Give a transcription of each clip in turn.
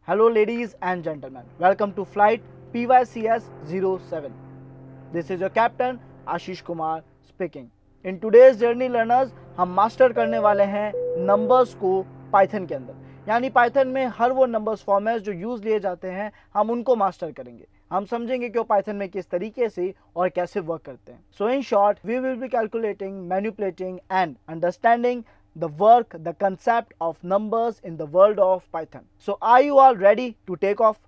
Hello, ladies and gentlemen. Welcome to flight PYCS-07. This is your captain Ashish Kumar speaking. In today's journey learners, हम master करने वाले हैं numbers को Python के अंदर. यानी पाइथन में हर वो नंबर्स फॉर्मेट्स जो यूज लिए जाते हैं हम उनको मास्टर करेंगे. हम समझेंगे कि वो पाइथन में किस तरीके से और कैसे वर्क करते हैं. So in short we will be calculating, manipulating and understanding the work, the concept of numbers in the world of Python. So are you all ready to take off?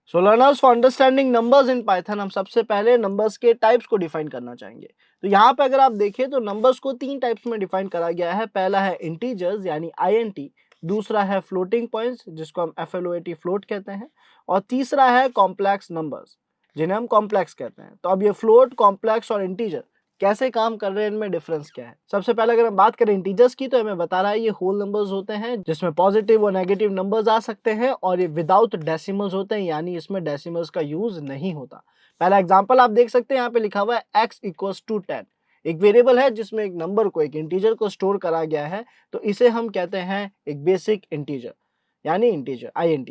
So learners, for understanding numbers in Python हम सबसे पहले numbers के types को define करना चाहेंगे. तो यहाँ पे अगर आप देखें तो numbers को तीन types में define करा गया है. पहला है integers यानी int, दूसरा है floating points जिसको हम float float कहते हैं, और तीसरा है complex numbers जिन्हें हम कॉम्प्लेक्स कहते हैं. तो अब ये फ्लोट, कॉम्प्लेक्स और इंटीजर कैसे काम कर रहे हैं, इनमें डिफरेंस क्या है. सबसे पहले अगर हम बात करें इंटीजर्स की तो हमें बता रहा है ये होल नंबर्स होते हैं जिसमें पॉजिटिव और नेगेटिव नंबर्स आ सकते हैं, और ये विदाउट डेसिमल्स होते हैं यानी इसमें डेसिमल्स का यूज नहीं होता. पहला एग्जांपल आप देख सकते हैं, यहाँ पे लिखा हुआ है x इक्वल्स टू 10. एक वेरिएबल है जिसमें एक नंबर को, एक इंटीजर को स्टोर करा गया है, तो इसे हम कहते हैं एक बेसिक इंटीजर यानी इंटीजर int.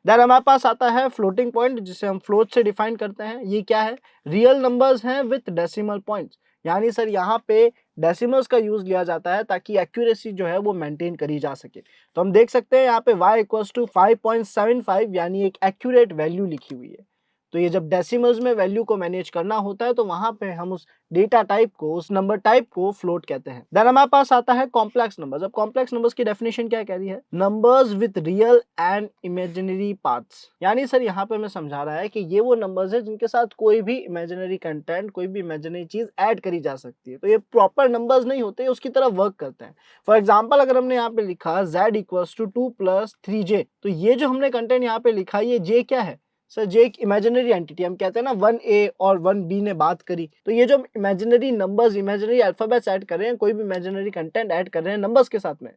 देन हमारे पास आता है फ्लोटिंग पॉइंट जिसे हम फ्लोट से डिफाइन करते हैं. ये क्या है? रियल नंबर्स हैं विथ डेसिमल पॉइंट्स, यानी सर यहाँ पे डेसिमल्स का यूज लिया जाता है ताकि एक्यूरेसी जो है वो मेंटेन करी जा सके. तो हम देख सकते हैं यहाँ पे y इक्वल्स टू 5.75 यानी एक एक्यूरेट वैल्यू लिखी हुई है. तो ये जब डेसिमल्स में वैल्यू को मैनेज करना होता है तो वहां पे हम उस डेटा टाइप को, उस नंबर टाइप को फ्लोट कहते हैं. देन हमारे पास आता है कॉम्प्लेक्स नंबर्स. अब कॉम्प्लेक्स नंबर्स की डेफिनेशन क्या कह रही है? Numbers with real and imaginary parts. यानी सर यहाँ पे हमें समझा रहा है कि ये वो नंबर्स है जिनके साथ कोई भी इमेजिनरी कंटेंट, कोई भी इमेजिनरी चीज ऐड करी जा सकती है. तो ये प्रॉपर नंबर्स नहीं होते, उसकी तरह वर्क करते हैं. फॉर एग्जाम्पल अगर हमने यहाँ पे लिखा z इक्वल्स टू 2 + 3j, तो ये जो हमने कंटेंट यहाँ पे लिखा, ये j क्या है? सर जे एक इमेजिनरी एंटिटी. हम कहते हैं ना 1a और 1b ने बात करी, तो ये जो imaginary numbers, imaginary alphabets add कर रहे हैं, कोई भी इमेजिनरी कंटेंट ऐड कर रहे हैं नंबर्स के साथ में,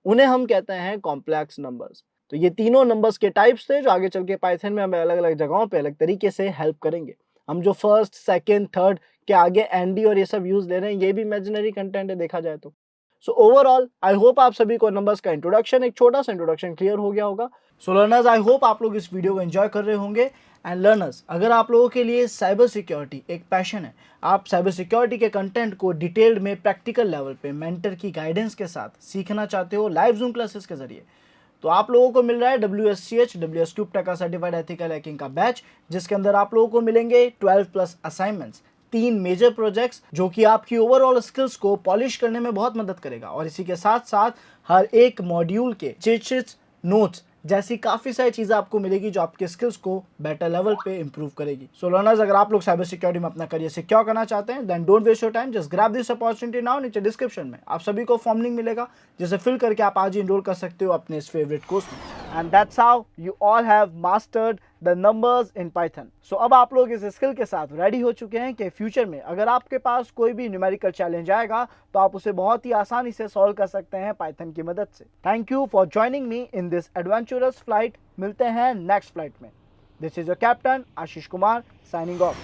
उन्हें हम कहते हैं कॉम्प्लेक्स नंबर्स. तो ये तीनों नंबर्स के टाइप्स थे जो आगे चल के पाइथन में हमें अलग अलग जगहों पे अलग तरीके से हेल्प करेंगे. हम जो फर्स्ट, सेकेंड, थर्ड के आगे एनडी और ये सब यूज ले रहे हैं, ये भी इमेजिनरी कंटेंट है देखा जाए तो. सो ओवरऑल आई होप आप सभी को नंबर्स का इंट्रोडक्शन, एक छोटा सा इंट्रोडक्शन क्लियर हो गया होगा. सो लर्नर्स, आई होप आप लोग इस वीडियो को एंजॉय कर रहे होंगे. एंड लर्नर्स, अगर आप लोगों के लिए साइबर सिक्योरिटी एक पैशन है, आप साइबर सिक्योरिटी के कंटेंट को डिटेल्ड में प्रैक्टिकल लेवल पे मेंटर की गाइडेंस के साथ सीखना चाहते हो लाइव जूम क्लासेस के जरिए, तो आप लोगों को मिल रहा है WSCH का सर्टिफाइड एथिकल हैकिंग का बैच, जिसके अंदर आप लोगों को मिलेंगे 12+ असाइनमेंट्स, 3 मेजर प्रोजेक्ट्स जो कि आपकी ओवरऑल स्किल्स को पॉलिश करने में बहुत मदद करेगा. और इसी के साथ साथ हर एक मॉड्यूल के चीट शीट्स, नोट्स जैसी काफ़ी सारी चीज़ें आपको मिलेगी जो आपके स्किल्स को बेटर लेवल पे इंप्रूव करेगी. सो लर्नर्स, अगर आप लोग साइबर सिक्योरिटी में अपना करियर सिक्योर करना चाहते हैं, then don't waste your time, just grab this opportunity now. नीचे डिस्क्रिप्शन में आप सभी को फॉर्म लिंक मिलेगा जिसे फिल करके आप आज ही इनरोल कर सकते हो अपने इस फेवरेट कोर्स में. And that's how you all have mastered the numbers in Python. So अब आप लोग इस स्किल के साथ रेडी हो चुके हैं कि फ्यूचर में अगर आपके पास कोई भी न्यूमेरिकल चैलेंज आएगा तो आप उसे बहुत ही आसानी से सॉल्व कर सकते हैं पाइथन की मदद से. Thank you for joining me in this adventurous flight. मिलते हैं नेक्स्ट फ्लाइट में. This is your captain Ashish Kumar signing off.